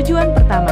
Tujuan pertama.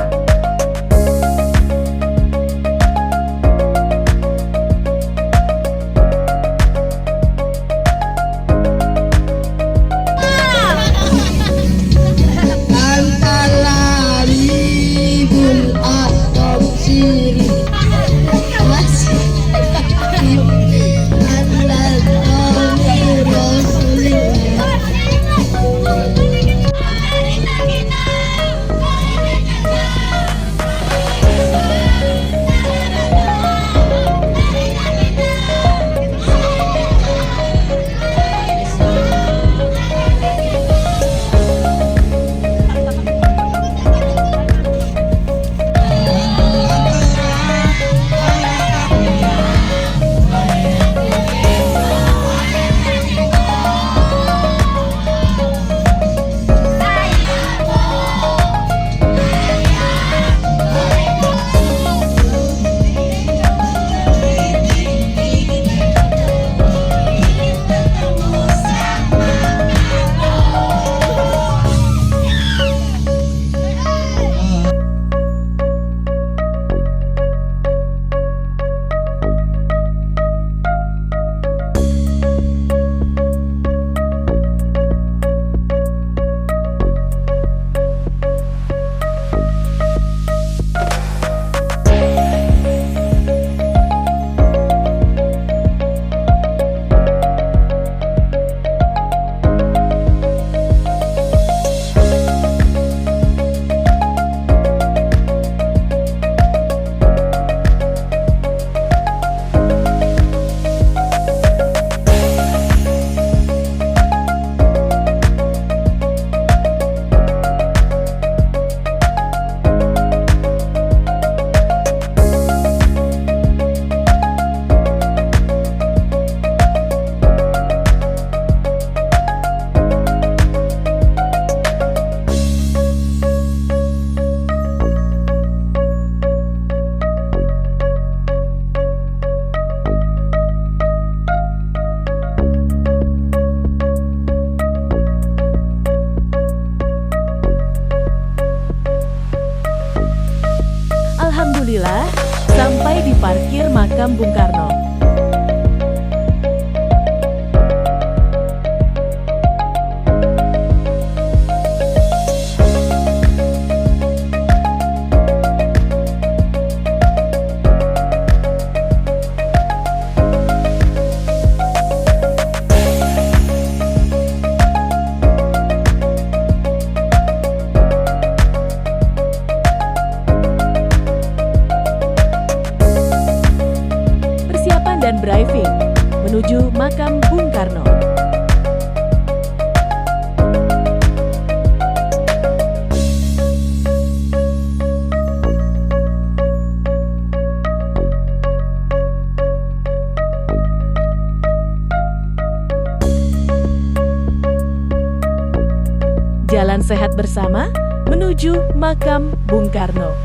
Alhamdulillah, sampai di parkir makam Bung Karno. Dan driving menuju makam Bung Karno. Jalan sehat bersama menuju makam Bung Karno.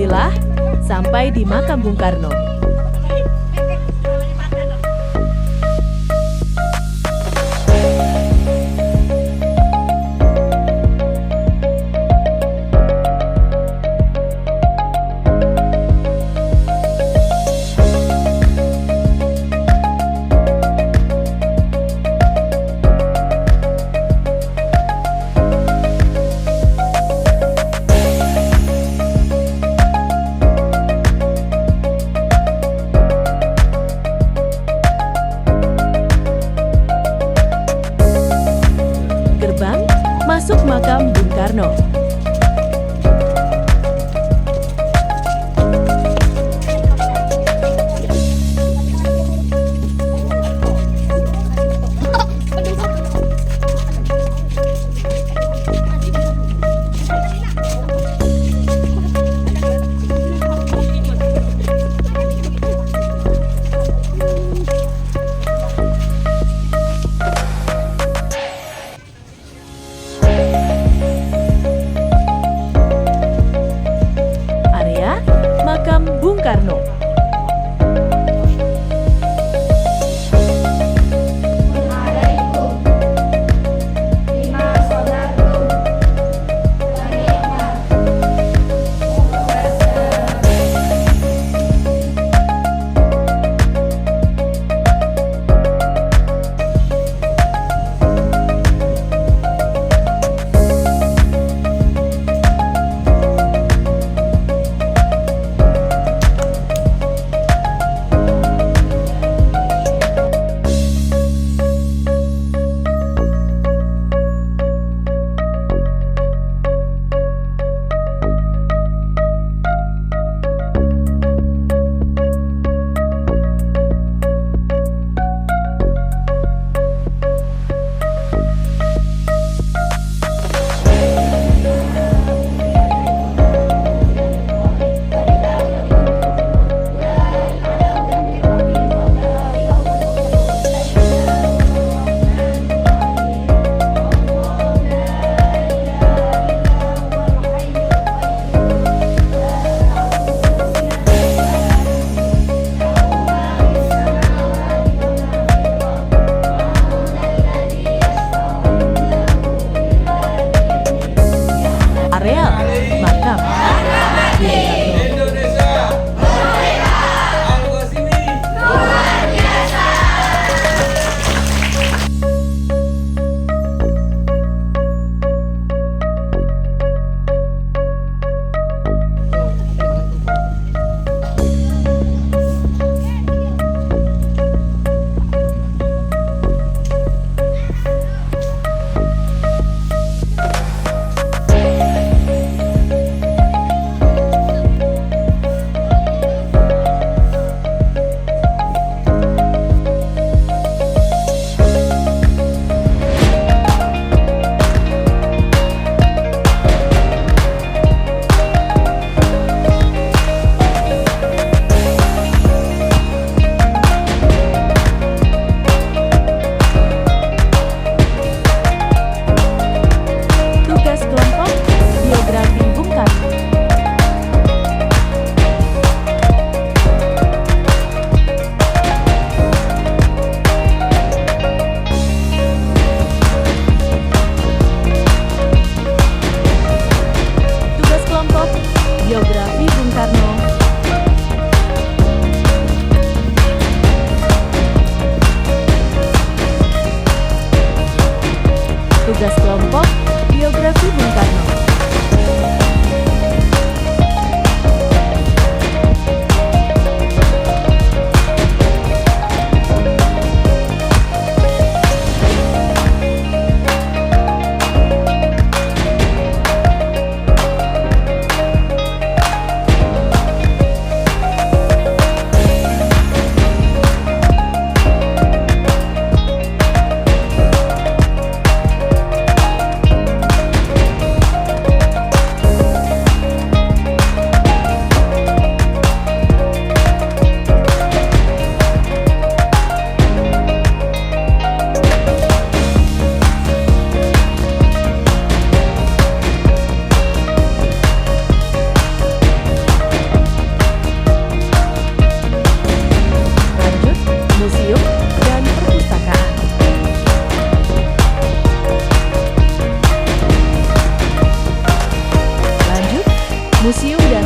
Bismillah, sampai di makam Bung Karno. Gerbang masuk makam Bung Karno. Area makam Bung Karno.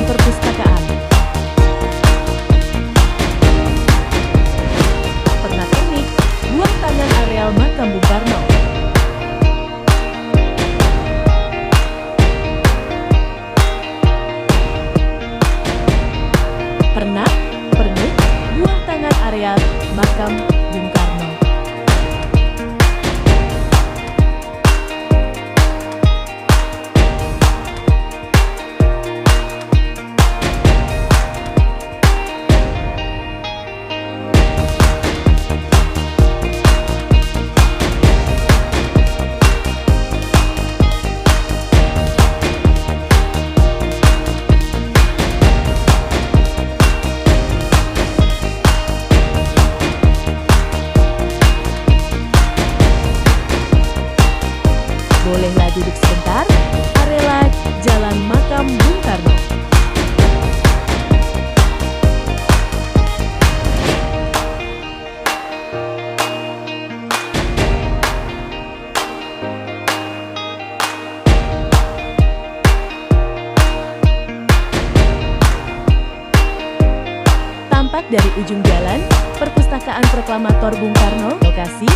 perpustakaan. Pernak-pernik, buah tangan areal makam Bung Karno. Pernak-pernik, buah tangan areal makam Bung Karno. Bolehlah duduk sebentar, area Jalan Makam Bung Karno. Tampak dari ujung jalan, Perpustakaan Proklamator Bung Karno, lokasi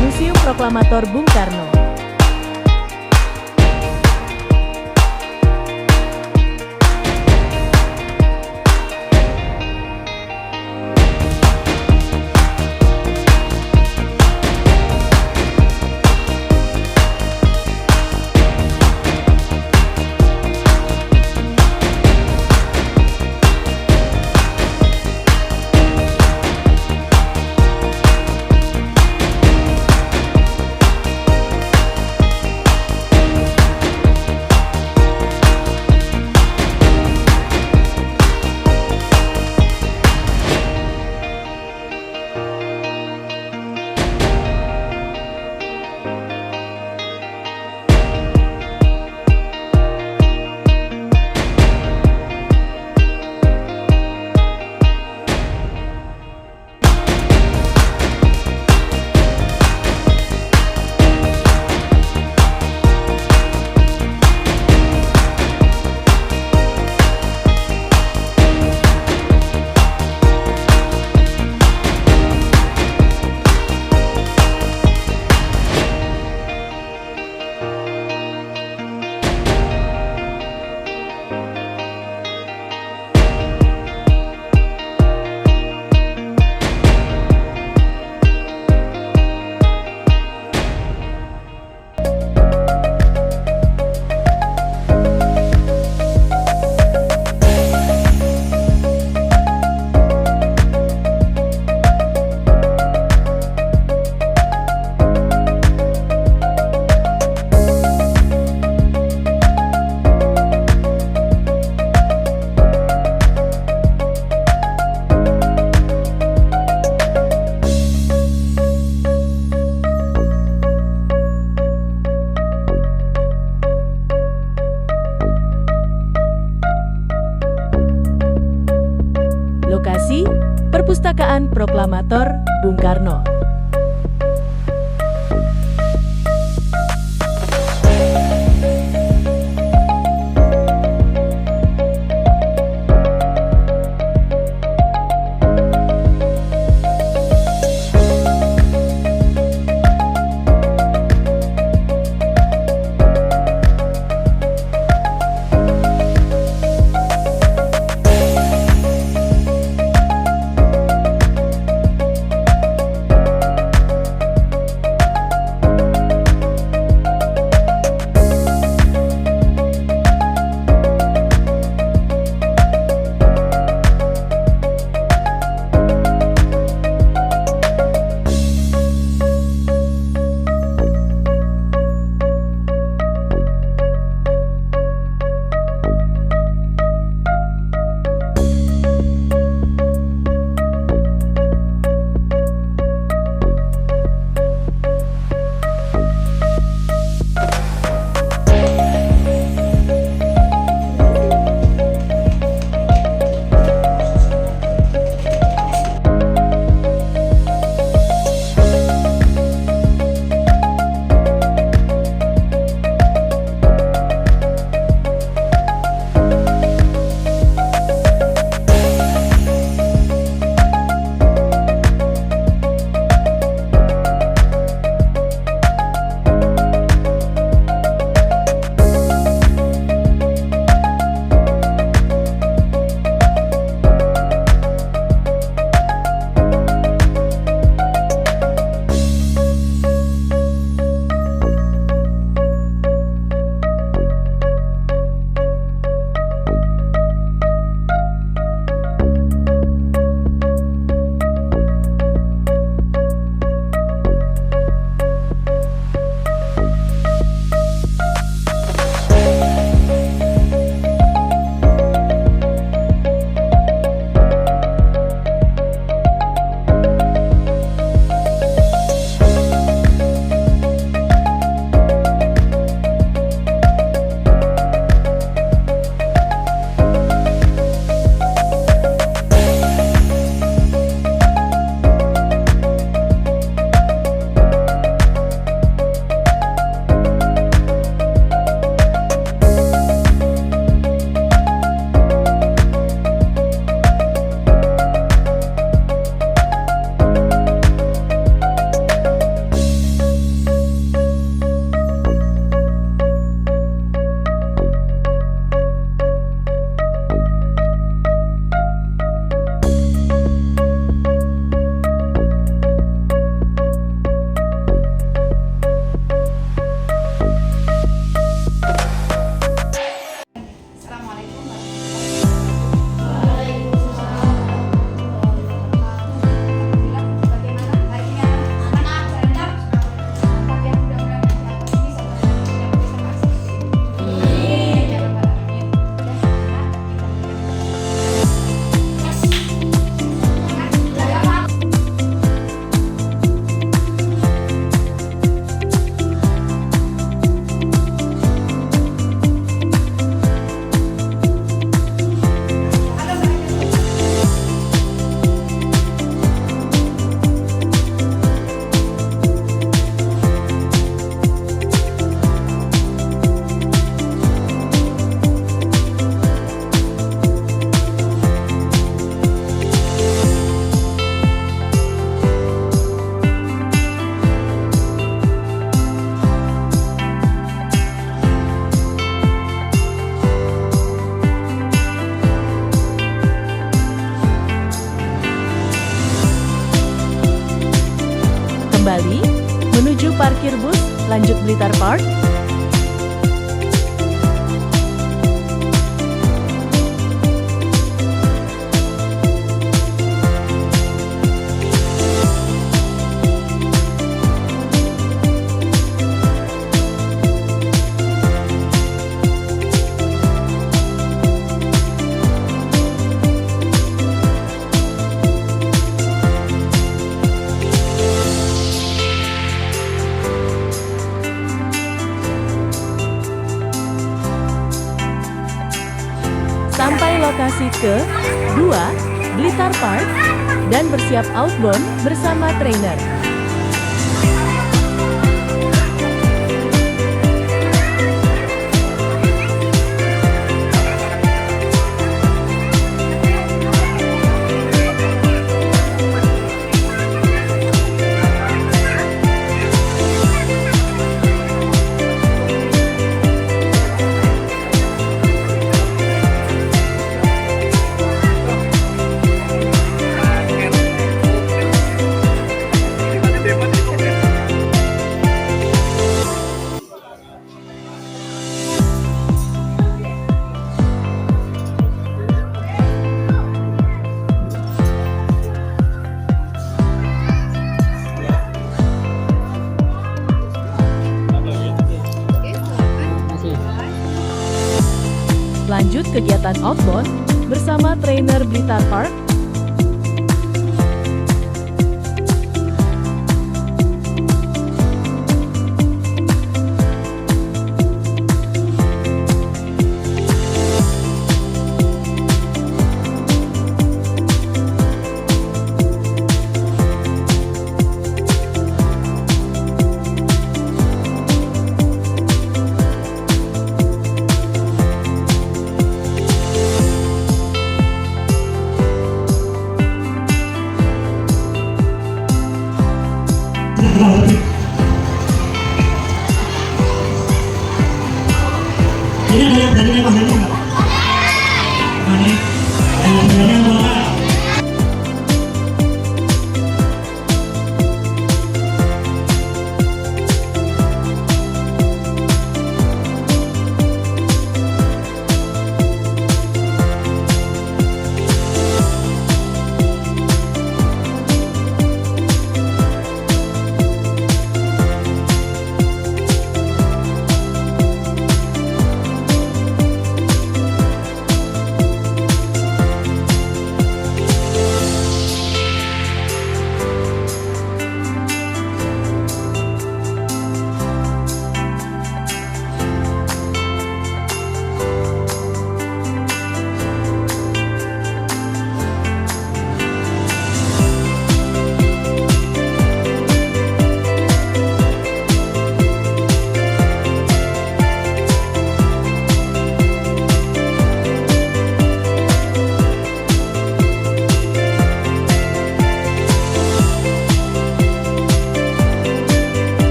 Museum Proklamator Bung Karno. Lokasi Perpustakaan Proklamator Bung Karno. parkir bus, lanjut Blitar Park. Sampai lokasi ke-2, Blitar Park, dan bersiap outbound bersama trainer. Lanjut kegiatan outbound bersama trainer Blitar Park. Ini ada yang berani nembak ini nggak? Berani? Ada yang berani nembak?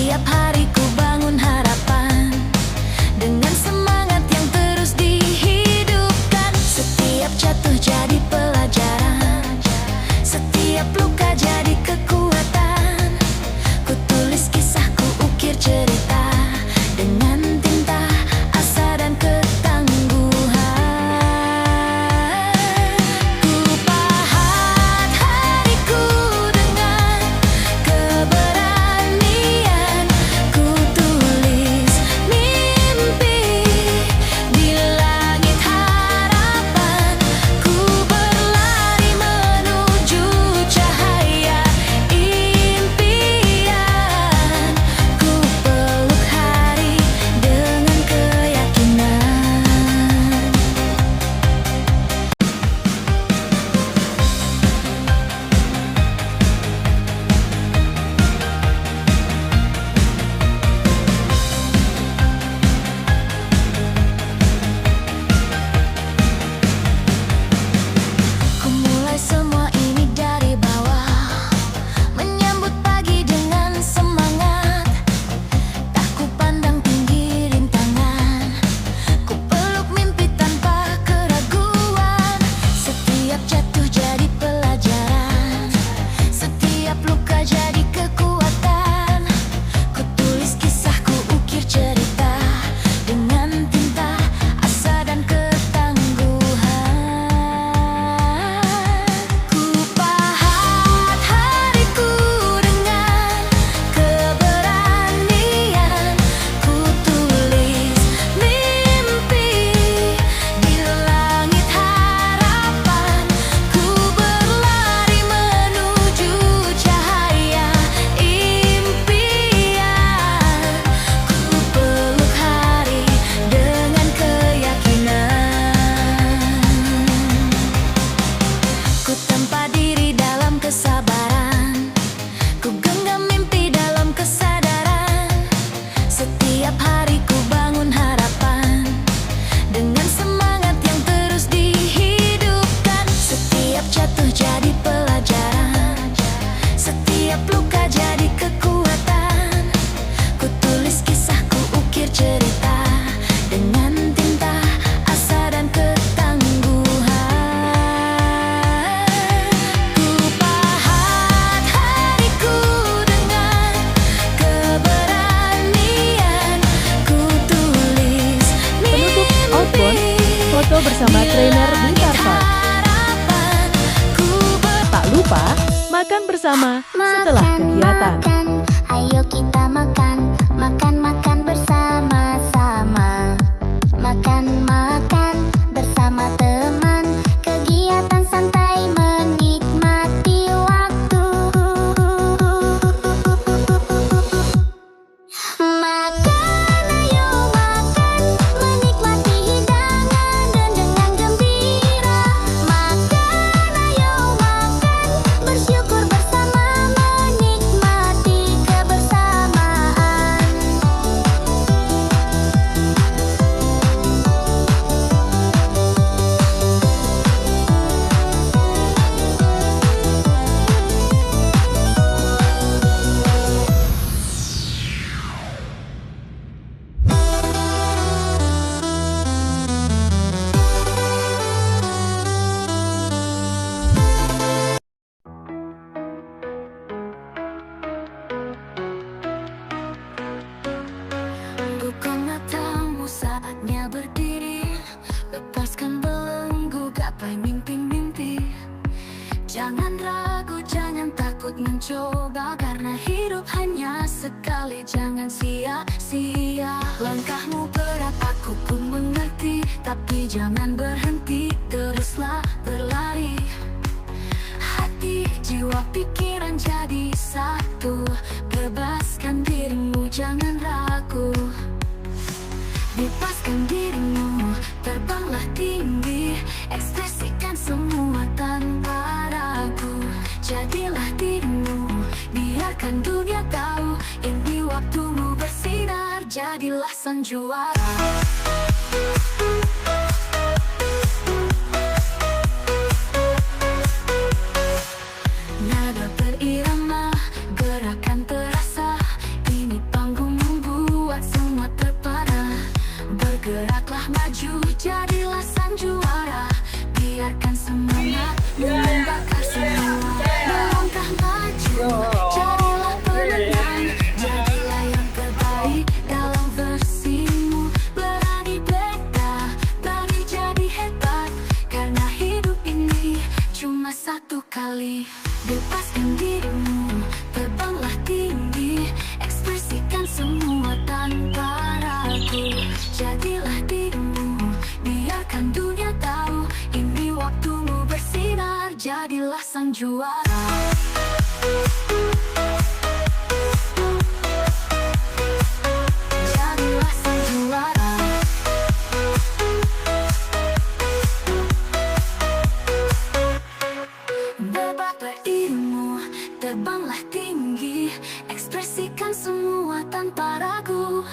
Setiap hari ku bangun harapan dengan semangat yang terus dihidupkan. Setiap jatuh jadi pelajaran, setiap luka jadi kekuatan. Ku tulis kisah, ku ukir cerita dengan tinta, asa dan ketangguhan. Ku pahat hariku dengan keberanian. Ku tulis mimpi di langit harapan. Ku berlari menuju cahaya impian. Ku peluk hari dengan keyakinan. Ku mulai semua ini dari bawah, menyambut pagi dengan semangat. Tak ku pandang tinggi rintangan, ku peluk mimpi tanpa keraguan. Setiap jatuh jadi pelajaran, setiap luka jadi kekuatan. Ku tulis kisah, ku ukir cerita dengan tinta, asa dan ketangguhan. Ku pahat hariku dengan keberanian. Ku tulis mimpi di langit harapan. Ku berlari menuju cahaya impian. Ku peluk hari dengan keyakinan. Ku tempa diri dalam kesabaran, ku genggam mimpi dalam kesadaran. Setiap hari ku bangun harapan dengan semangat yang terus dihidupkan. Setiap jatuh jadi pelajaran, setiap luka jadi kekuatan. Ku tulis kisah, ku ukir cerita dengan tinta, asa dan ketangguhan. Ku pahat hariku dengan keberanian. Ku tulis Penutup outbound, mimpi foto bersama di trainer langit Blitar Park. harapan. Ku Tak lupa makan bersama setelah kegiatan. makan, ayo kita makan, makan bersama-sama. Makan bersama teman, kegiatan santai menikmati waktu. Makan, ayo makan, menikmati hidangan dan dengan gembira. Makan, ayo makan, bersyukur bersama, menikmati kebersamaan. Buka matamu, saatnya berdiri. Lepaskan belenggu, gapai mimpi-mimpi. Jangan ragu, jangan takut mencoba, karena hidup hanya sekali, jangan sia-sia. Langkahmu berat, aku pun mengerti, tapi jangan berhenti, teruslah berlari. Hati, jiwa, pikiran jadi satu. Bebaskan dirimu, jangan ragu. Bebaskan dirimu, terbanglah tinggi. Ekspresikan semua tanpa ragu. Jadilah dirimu, biarkan dunia tahu. Ini waktumu bersinar, jadilah sang juara. Nada berirama, gerakan terasa. Ini Geraklah maju, jadilah sang juara. Biarkan semangat membakar semua. Melangkah maju, jadilah pemenang. Jadilah yang terbaik dalam versimu. Berani beda, berani jadi hebat. Karena hidup ini cuma satu kali. Bebaskan dirimu, terbanglah tinggi. Ekspresikan semua tanpa ragu. Jadilah dirimu, biarkan dunia tahu. Ini waktumu bersinar, jadilah sang juara. Jadilah sang juara. Bebas berilmu, terbanglah tinggi. Ekspresikan semua tanpa ragu.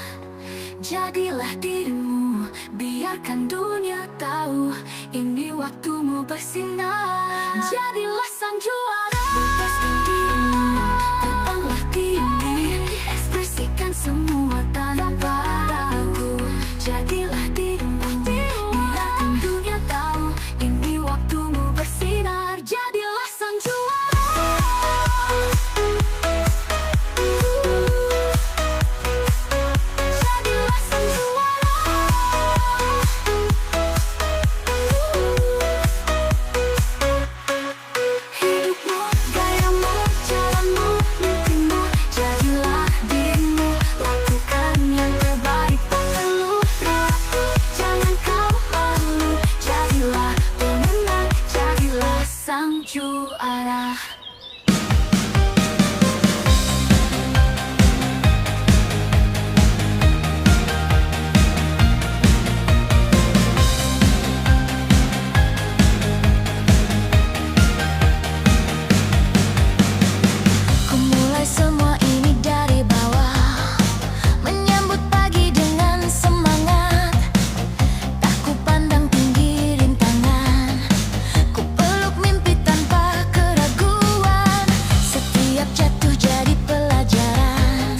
Jadilah dirimu, biarkan dunia tahu. Ini waktumu bersinar, jadilah sang juara. Bebaskan dirimu, terbanglah tinggi. Ekspresikan semua tanpa ragu. Jadilah dirimu, biarkan dunia tahu. Ini waktumu bersinar, jadilah sang juara. Jadilah sang juara. Hidupmu, gayamu, jalanmu, mimpimu. Jadilah dirimu, lakukan yang terbaik. Tak perlu ragu, jangan kau malu. Jadilah pemenang, jadilah sang juara. Ku mulai semua ini dari bawah, menyambut pagi dengan semangat. Tak ku pandang tinggi rintangan, ku peluk mimpi tanpa keraguan. Setiap jatuh jadi pelajaran,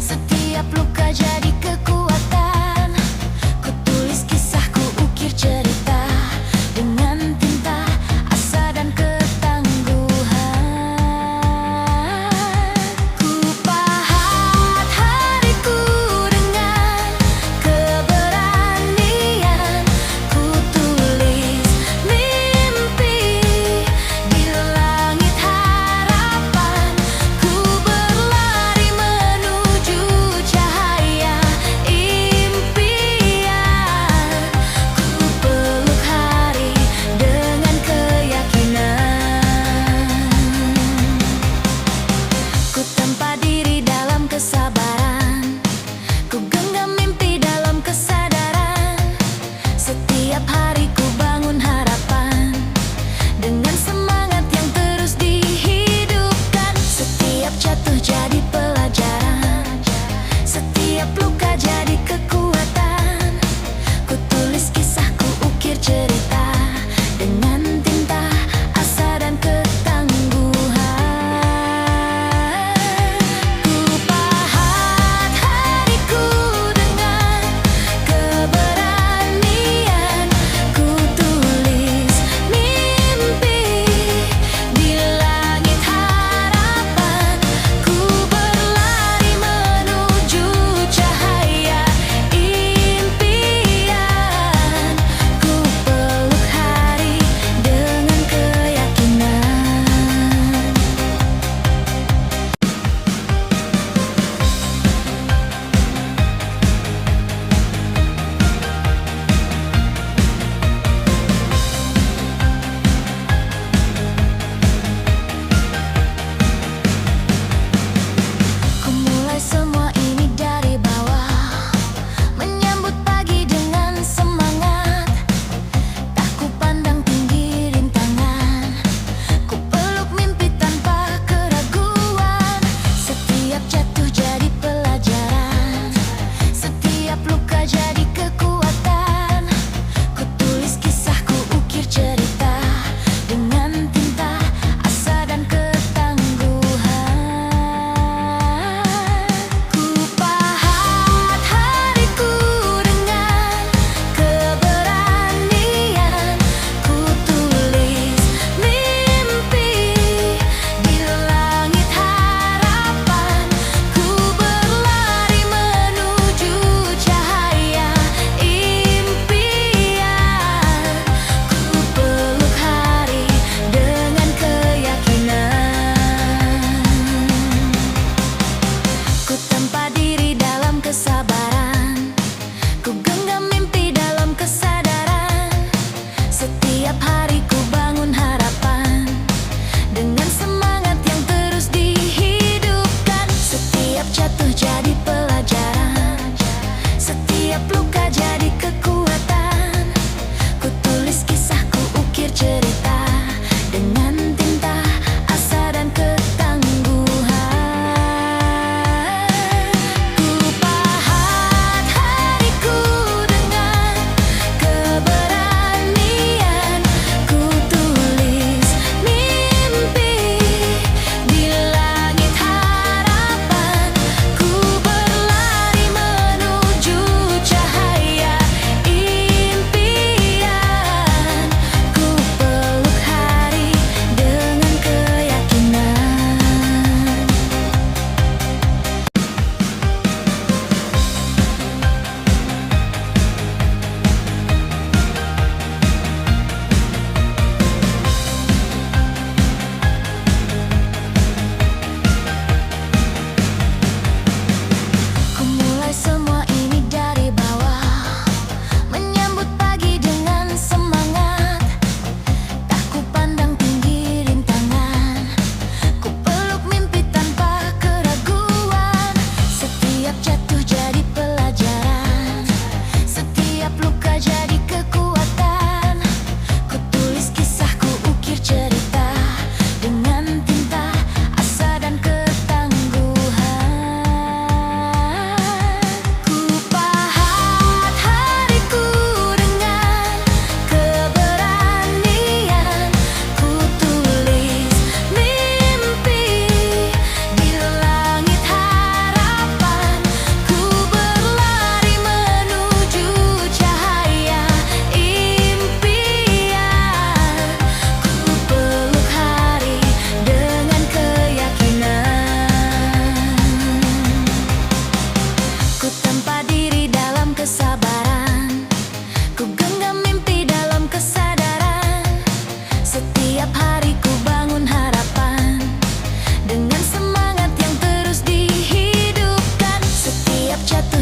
setiap luka jadi kekuatan. Ku tulis kisah, ku ukir cerita dengan tinta, asa dan ketangguhan. Ku pahat hariku dengan keberanian. Ku tulis mimpi di langit harapan. Ku berlari menuju cahaya impian. Ku peluk hari dengan keyakinan. Ku tempa diri dalam kesabaran, ku genggam mimpi dalam kesadaran. Setiap hari ku bangun harapan dengan semangat yang terus dihidupkan. Setiap jatuh jadi pelajaran, setiap luka jadi kekuatan. Ku tulis kisah, ku ukir cerita dengan tinta, asa dan ketangguhan. Ku pahat hariku dengan keberanian. Ku tulis mimpi di langit harapan. Ku berlari menuju cahaya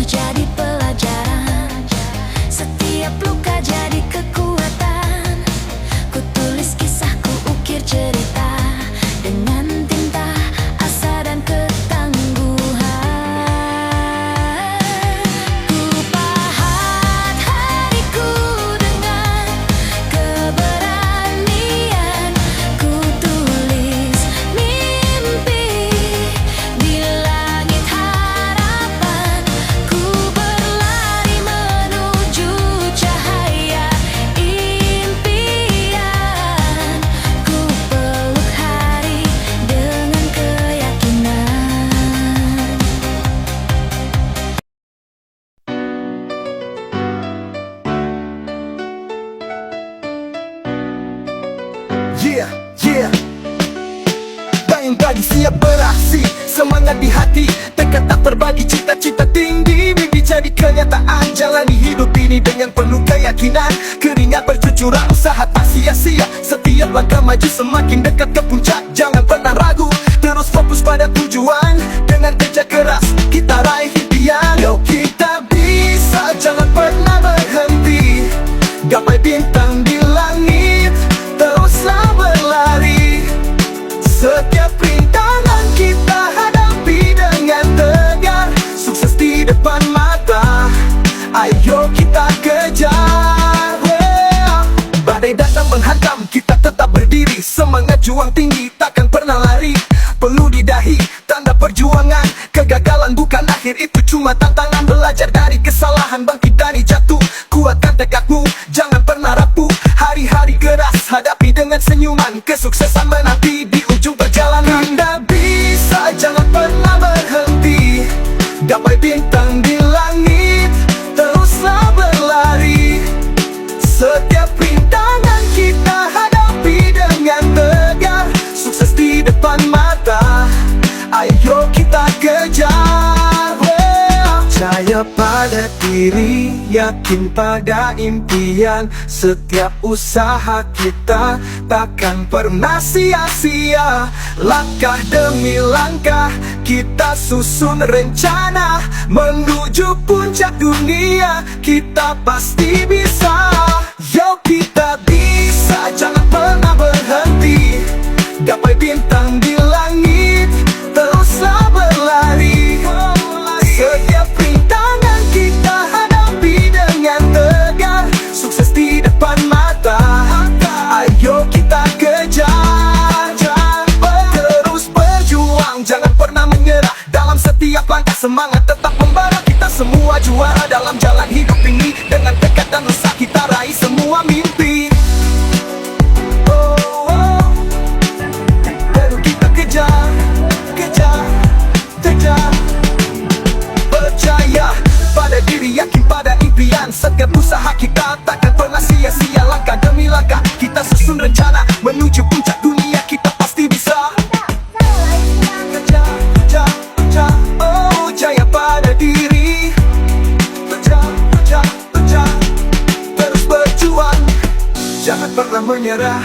jadi pelajaran, setiap luka jadi kekuatan. Ku tulis kisahku, ukir cerita dengan tinta, asa dan ketangguhan. Ku pahat hariku dengan keberanian. Ku tulis mimpi di langit harapan. Ku berlari menuju cahaya impian. Ku peluk hari dengan keyakinan. Yeah, yeah. Bayang pagi siap beraksi, semangat di hati, tekad tak terbagi, cita-cita tinggi, mimpi jadi kenyataan. Jalani hidup ini dengan penuh keyakinan, keringat bercucuran, usaha tak sia-sia. Setiap langkah maju semakin dekat ke puncak. Jangan pernah ragu, terus fokus pada tujuan. Dengan kerja keras kita raih impian. Yo, kita bisa, jangan pernah berhenti. Gapai bintang di langit, teruslah berlari. Setiap rintangan kita hadapi dengan tegar. Sukses di depan mata, ayo kita kejar. Badai datang menghantam, kita tetap berdiri. Semangat juang tinggi, takkan pernah lari. Peluh di dahi, tanda perjuangan. Kegagalan bukan akhir, itu cuma tantangan. Belajar dari kesalahan, bangkit dari jatuh. Kuatkan tekadmu, jangan pernah rapuh. Hari-hari keras, hadapi dengan senyuman. Kesuksesan menanti di ujung perjalanan. Anda bisa, jangan pernah berhenti. Gapai bintang di langit, teruslah berlari. Setiap rintangan kita hadapi dengan tegar. Sukses di depan mata, ayo kita kejar. Percaya pada diri, yakin pada impian. Setiap usaha kita takkan pernah sia-sia. Langkah demi langkah kita susun rencana menuju puncak dunia. Kita pasti bisa. Yo, kita bisa, jangan pernah berhenti. Gapai bintang di langit, teruslah berlari. Setiap rintangan kita hadapi dengan tegar. Sukses di depan mata, ayo kita kejar. Terus berjuang, jangan pernah menyerah. Dalam setiap langkah semangat tetap membara. Kita semua juara dalam jalan hidup ini. Dengan tekad dan usaha kita raih semua mimpi. Baru kita kejar, kejar, kejar. Percaya pada diri, yakin pada impian. Setiap usaha kita takkan pernah sia-sia. Langkah demi langkah kita susun rencana menuju puncak dunia. Kita pasti bisa. Kejar, kejar, kejar. Oh, jaya pada diri. Kejar, kejar, kejar. Terus berjuang, jangan pernah menyerah.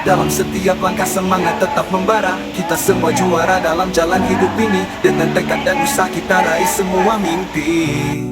Dalam setiap langkah semangat tetap membara. Kita semua juara dalam jalan hidup ini. Dengan tekad dan usaha kita raih semua mimpi.